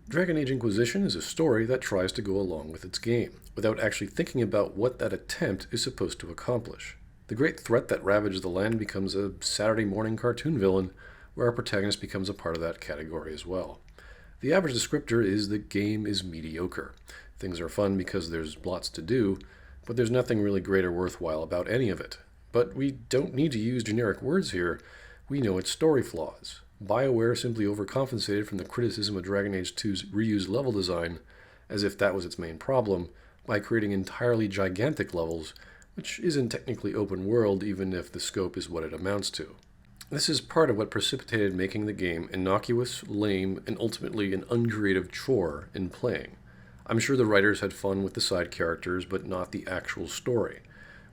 Dragon Age Inquisition is a story that tries to go along with its game, without actually thinking about what that attempt is supposed to accomplish. The great threat that ravages the land becomes a Saturday morning cartoon villain, where our protagonist becomes a part of that category as well. The average descriptor is the game is mediocre. Things are fun because there's lots to do, but there's nothing really great or worthwhile about any of it. But we don't need to use generic words here. We know its story flaws. BioWare simply overcompensated from the criticism of Dragon Age 2's reused level design, as if that was its main problem, by creating entirely gigantic levels, which isn't technically open world even if the scope is what it amounts to. This is part of what precipitated making the game innocuous, lame, and ultimately an uncreative chore in playing. I'm sure the writers had fun with the side characters, but not the actual story.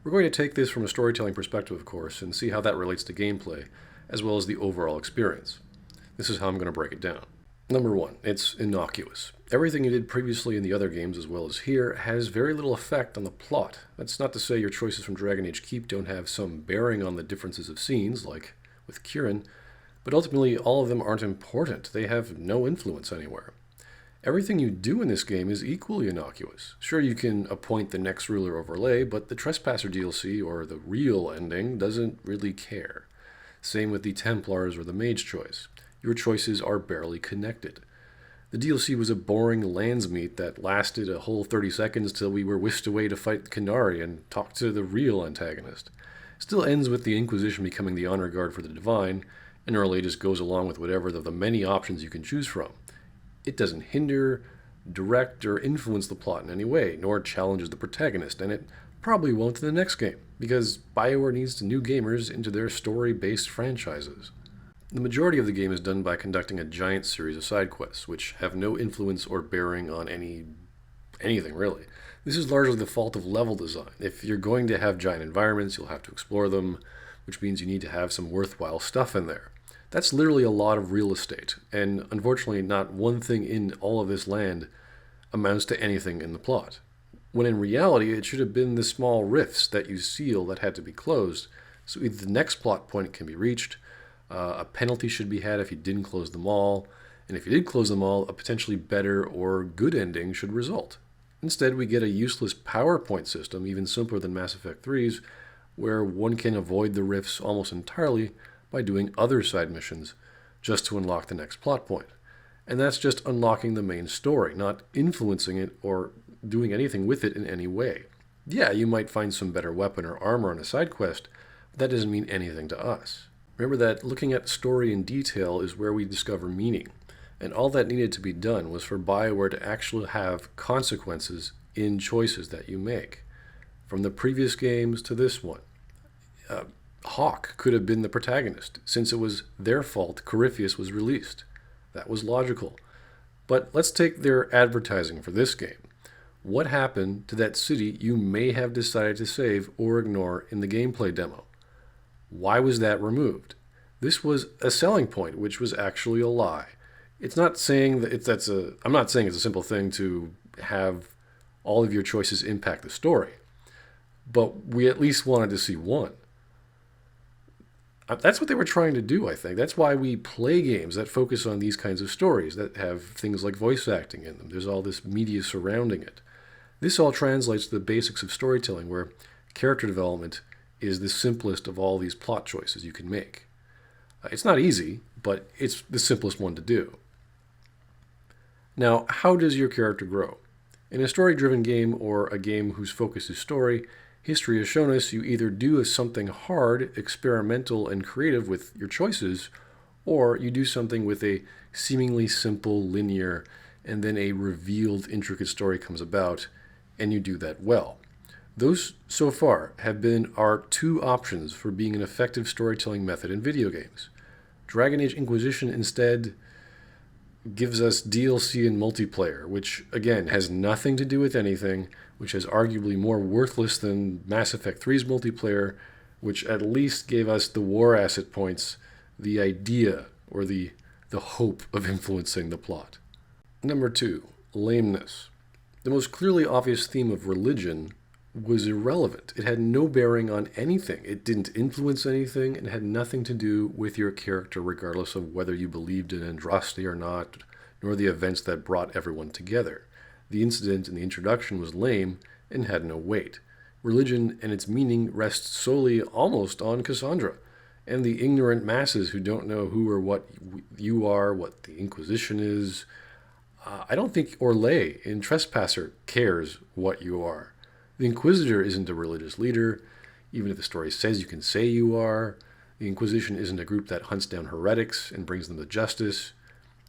We're going to take this from a storytelling perspective, of course, and see how that relates to gameplay, as well as the overall experience. This is how I'm going to break it down. Number 1, it's innocuous. Everything you did previously in the other games as well as here has very little effect on the plot. That's not to say your choices from Dragon Age Keep don't have some bearing on the differences of scenes, like with Kieran, but ultimately all of them aren't important. They have no influence anywhere. Everything you do in this game is equally innocuous. Sure, you can appoint the next ruler overlay, but the Trespasser DLC, or the real ending, doesn't really care. Same with the Templars or the Mage choice. Your choices are barely connected. The DLC was a boring landsmeet that lasted a whole 30 seconds till we were whisked away to fight Khanari and talk to the real Antagonist. Still ends with the Inquisition becoming the honor guard for the Divine, and early just goes along with whatever of the many options you can choose from. It doesn't hinder, direct, or influence the plot in any way, nor challenges the protagonist, and it probably won't in the next game, because BioWare needs new gamers into their story-based franchises. The majority of the game is done by conducting a giant series of side quests, which have no influence or bearing on anything really. This is largely the fault of level design. If you're going to have giant environments, you'll have to explore them, which means you need to have some worthwhile stuff in there. That's literally a lot of real estate, and unfortunately not one thing in all of this land amounts to anything in the plot. When in reality, it should have been the small rifts that you seal that had to be closed, so either the next plot point can be reached, a penalty should be had if you didn't close them all, and if you did close them all, a potentially better or good ending should result. Instead, we get a useless PowerPoint system, even simpler than Mass Effect 3's, where one can avoid the rifts almost entirely by doing other side missions just to unlock the next plot point. And that's just unlocking the main story, not influencing it or doing anything with it in any way. Yeah, you might find some better weapon or armor on a side quest, but that doesn't mean anything to us. Remember that looking at story in detail is where we discover meaning, and all that needed to be done was for BioWare to actually have consequences in choices that you make. From the previous games to this one. Hawk could have been the protagonist, since it was their fault Corypheus was released. That was logical. But let's take their advertising for this game. What happened to that city you may have decided to save or ignore in the gameplay demo? Why was that removed? This was a selling point, which was actually a lie. It's not saying that I'm not saying it's a simple thing to have all of your choices impact the story, but we at least wanted to see one. That's what they were trying to do, I think. That's why we play games that focus on these kinds of stories, that have things like voice acting in them. There's all this media surrounding it. This all translates to the basics of storytelling, where character development is the simplest of all these plot choices you can make. It's not easy, but it's the simplest one to do. Now, how does your character grow? In a story-driven game or a game whose focus is story, history has shown us you either do something hard, experimental, and creative with your choices, or you do something with a seemingly simple, linear, and then a revealed, intricate story comes about, and you do that well. Those, so far, have been our two options for being an effective storytelling method in video games. Dragon Age Inquisition instead gives us DLC and multiplayer, which, again, has nothing to do with anything, which is arguably more worthless than Mass Effect 3's multiplayer, which at least gave us the war asset points, the idea, or the hope of influencing the plot. Number 2, lameness. The most clearly obvious theme of religion was irrelevant. It had no bearing on anything. It didn't influence anything, and had nothing to do with your character, regardless of whether you believed in Andraste or not, nor the events that brought everyone together. The incident in the introduction was lame and had no weight. Religion and its meaning rests solely almost on Cassandra and the ignorant masses who don't know who or what you are, what the Inquisition is. I don't think Orlais in Trespasser cares what you are. The Inquisitor isn't a religious leader, even if the story says you can say you are. The Inquisition isn't a group that hunts down heretics and brings them to justice.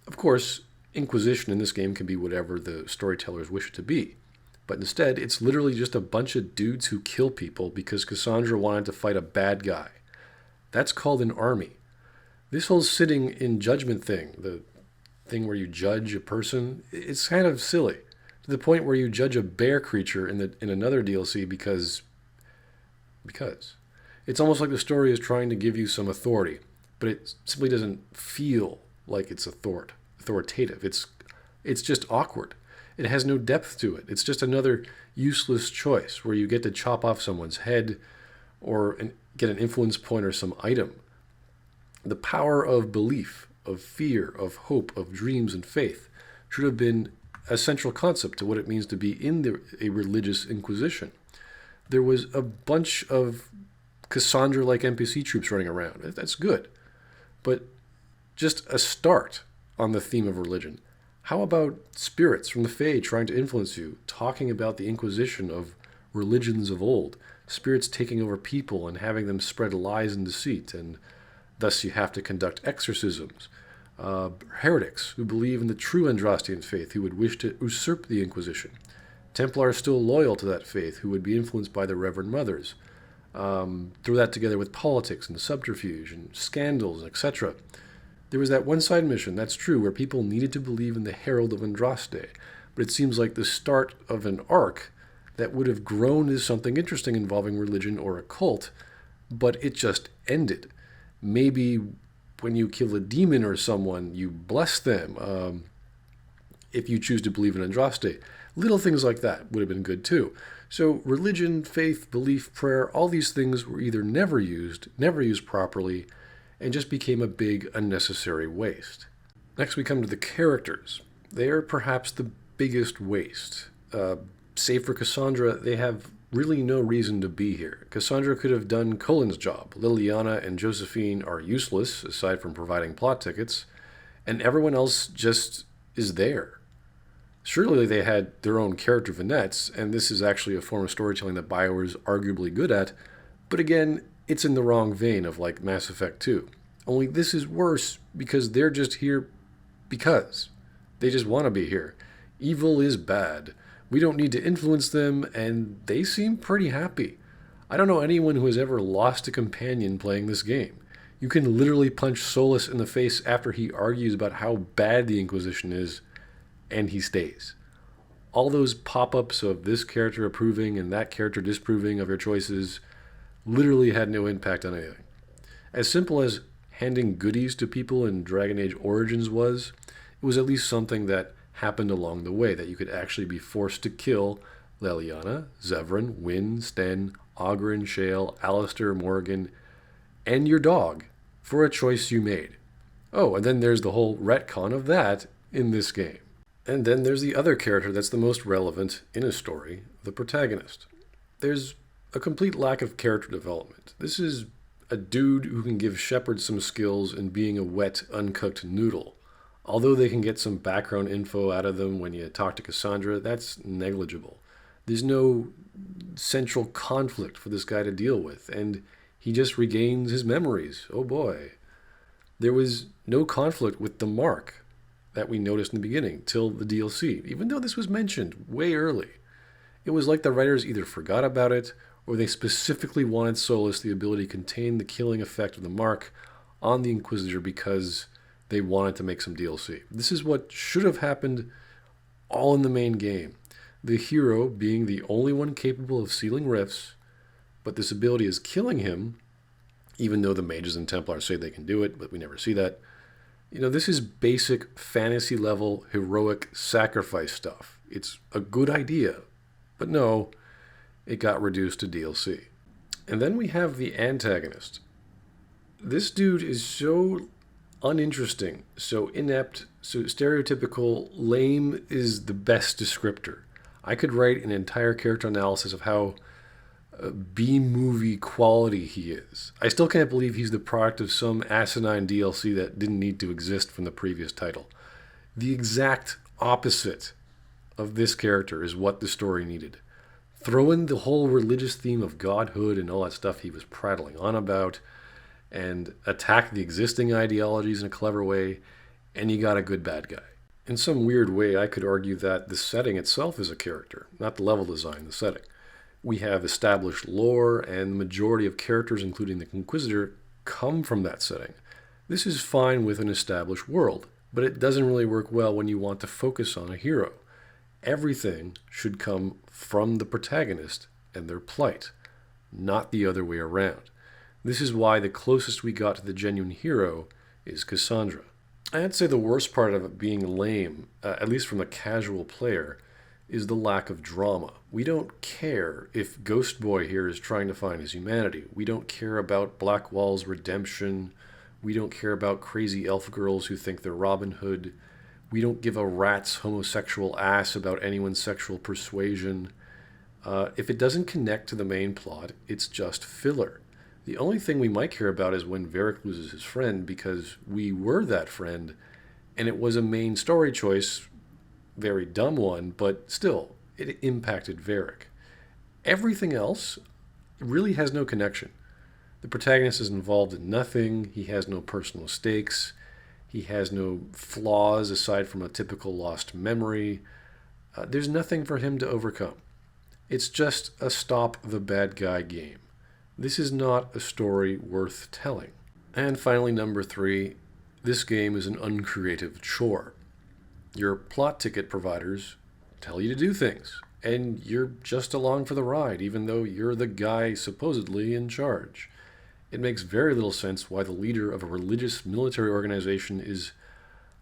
Of course, Inquisition in this game can be whatever the storytellers wish it to be. But instead, it's literally just a bunch of dudes who kill people because Cassandra wanted to fight a bad guy. That's called an army. This whole sitting in judgment thing, the thing where you judge a person, it's kind of silly. To the point where you judge a bear creature in another DLC because it's almost like the story is trying to give you some authority, but it simply doesn't feel like it's authoritative. It's just awkward. It has no depth to it. It's just another useless choice where you get to chop off someone's head or get an influence point or some item. The power of belief, of fear, of hope, of dreams and faith should have been a central concept to what it means to be in a religious inquisition. There was a bunch of Cassandra-like NPC troops running around. That's good. But just a start on the theme of religion. How about spirits from the Fae trying to influence you, talking about the Inquisition of religions of old, spirits taking over people and having them spread lies and deceit, and thus you have to conduct exorcisms. Heretics who believe in the true Andrastian faith who would wish to usurp the Inquisition. Templars still loyal to that faith who would be influenced by the Reverend Mothers. Throw that together with politics and subterfuge and scandals, etc. There was that one side mission, that's true, where people needed to believe in the Herald of Andraste, but it seems like the start of an arc that would have grown as something interesting involving religion or a cult, but it just ended. Maybe when you kill a demon or someone, you bless them. If you choose to believe in Andraste, little things like that would have been good too. So religion, faith, belief, prayer, all these things were either never used properly, and just became a big unnecessary waste. Next we come to the characters. They are perhaps the biggest waste. Save for Cassandra, they have really no reason to be here. Cassandra could have done Colin's job. Liliana and Josephine are useless, aside from providing plot tickets, and everyone else just is there. Surely they had their own character vignettes, and this is actually a form of storytelling that BioWare is arguably good at, but again, it's in the wrong vein of like Mass Effect 2. Only this is worse because they're just here because. They just want to be here. Evil is bad. We don't need to influence them, and they seem pretty happy. I don't know anyone who has ever lost a companion playing this game. You can literally punch Solus in the face after he argues about how bad the Inquisition is, and he stays. All those pop-ups of this character approving and that character disapproving of your choices literally had no impact on anything. As simple as handing goodies to people in Dragon Age Origins was, it was at least something that happened along the way, that you could actually be forced to kill Leliana, Zevran, Wynne, Sten, Oghren, Shale, Alistair, Morgan, and your dog for a choice you made. Oh, and then there's the whole retcon of that in this game. And then there's the other character that's the most relevant in a story, the protagonist. There's a complete lack of character development. This is a dude who can give Shepard some skills in being a wet, uncooked noodle. Although they can get some background info out of them when you talk to Cassandra, that's negligible. There's no central conflict for this guy to deal with, and he just regains his memories. Oh boy. There was no conflict with the Mark that we noticed in the beginning, till the DLC, even though this was mentioned way early. It was like the writers either forgot about it, or they specifically wanted Solus the ability to contain the killing effect of the Mark on the Inquisitor because they wanted to make some DLC. This is what should have happened all in the main game. The hero being the only one capable of sealing rifts, but this ability is killing him, even though the mages and Templars say they can do it, but we never see that. This is basic fantasy level heroic sacrifice stuff. It's a good idea, but no, it got reduced to DLC. And then we have the Antagonist. This dude is so uninteresting, so inept, so stereotypical. Lame is the best descriptor. I could write an entire character analysis of how B-movie quality he is. I still can't believe he's the product of some asinine DLC that didn't need to exist from the previous title. The exact opposite of this character is what the story needed. Throw in the whole religious theme of godhood and all that stuff he was prattling on about, and attack the existing ideologies in a clever way, and you got a good bad guy. In some weird way, I could argue that the setting itself is a character, not the level design, the setting. We have established lore, and the majority of characters, including the Inquisitor, come from that setting. This is fine with an established world, but it doesn't really work well when you want to focus on a hero. Everything should come from the protagonist and their plight, not the other way around. This is why the closest we got to the genuine hero is Cassandra. I'd say the worst part of it being lame, at least from a casual player, is the lack of drama. We don't care if Ghost Boy here is trying to find his humanity. We don't care about Blackwall's redemption. We don't care about crazy elf girls who think they're Robin Hood. We don't give a rat's homosexual ass about anyone's sexual persuasion. If it doesn't connect to the main plot, it's just filler. The only thing we might care about is when Varric loses his friend, because we were that friend, and it was a main story choice, very dumb one, but still, it impacted Varric. Everything else really has no connection. The protagonist is involved in nothing, he has no personal stakes, he has no flaws aside from a typical lost memory. There's nothing for him to overcome. It's just a stop the bad guy game. This is not a story worth telling. And finally, number 3, this game is an uncreative chore. Your plot ticket providers tell you to do things, and you're just along for the ride, even though you're the guy supposedly in charge. It makes very little sense why the leader of a religious military organization is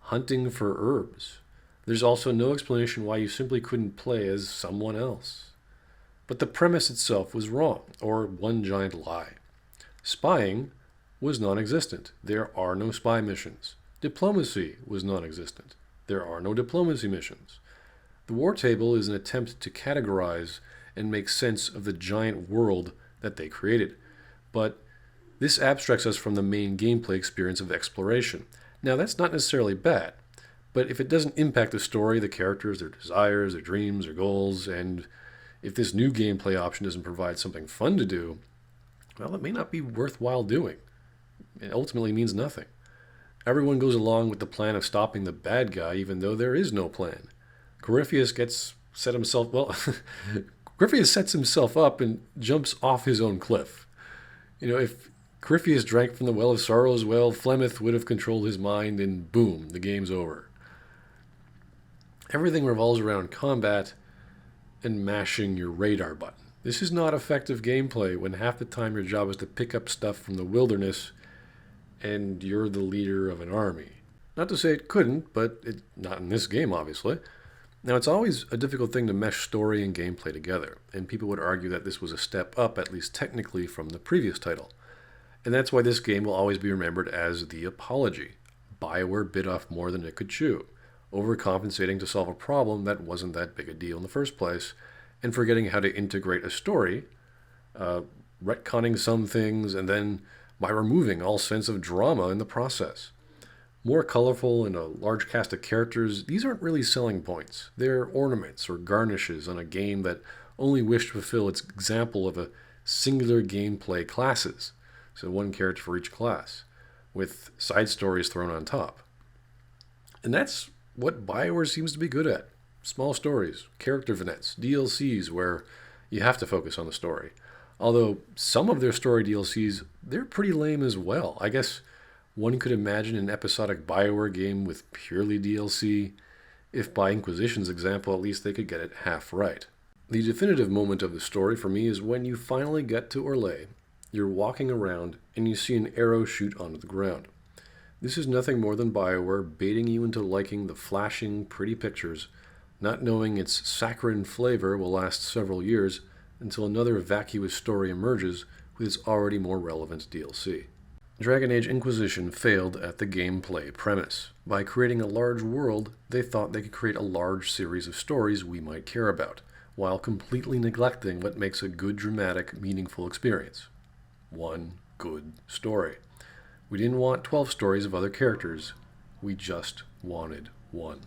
hunting for herbs. There's also no explanation why you simply couldn't play as someone else. But the premise itself was wrong, or one giant lie. Spying was non-existent. There are no spy missions. Diplomacy was non-existent. There are no diplomacy missions. The war table is an attempt to categorize and make sense of the giant world that they created. But this abstracts us from the main gameplay experience of exploration. Now, that's not necessarily bad, but if it doesn't impact the story, the characters, their desires, their dreams, their goals, and if this new gameplay option doesn't provide something fun to do, well, it may not be worthwhile doing. It ultimately means nothing. Everyone goes along with the plan of stopping the bad guy, even though there is no plan. Corypheus Corypheus sets himself up and jumps off his own cliff. If Corypheus drank from the Well of Sorrows, well, Flemeth would have controlled his mind, and boom, the game's over. Everything revolves around combat and mashing your radar button. This is not effective gameplay when half the time your job is to pick up stuff from the wilderness and you're the leader of an army. Not to say it couldn't, but not in this game, obviously. Now, it's always a difficult thing to mesh story and gameplay together, and people would argue that this was a step up, at least technically, from the previous title. And that's why this game will always be remembered as the apology. BioWare bit off more than it could chew, overcompensating to solve a problem that wasn't that big a deal in the first place, and forgetting how to integrate a story, retconning some things, and then by removing all sense of drama in the process. More colorful and a large cast of characters, these aren't really selling points. They're ornaments or garnishes on a game that only wished to fulfill its example of a singular gameplay classes, so one character for each class, with side stories thrown on top. And that's what BioWare seems to be good at. Small stories, character vignettes, DLCs where you have to focus on the story. Although some of their story DLCs, they're pretty lame as well. I guess one could imagine an episodic BioWare game with purely DLC. If by Inquisition's example, at least they could get it half right. The definitive moment of the story for me is when you finally get to Orlais, you're walking around and you see an arrow shoot onto the ground. This is nothing more than BioWare baiting you into liking the flashing, pretty pictures, not knowing its saccharine flavor will last several years, until another vacuous story emerges with its already more relevant DLC. Dragon Age Inquisition failed at the gameplay premise. By creating a large world, they thought they could create a large series of stories we might care about, while completely neglecting what makes a good, dramatic, meaningful experience. One good story. We didn't want 12 stories of other characters. We just wanted one.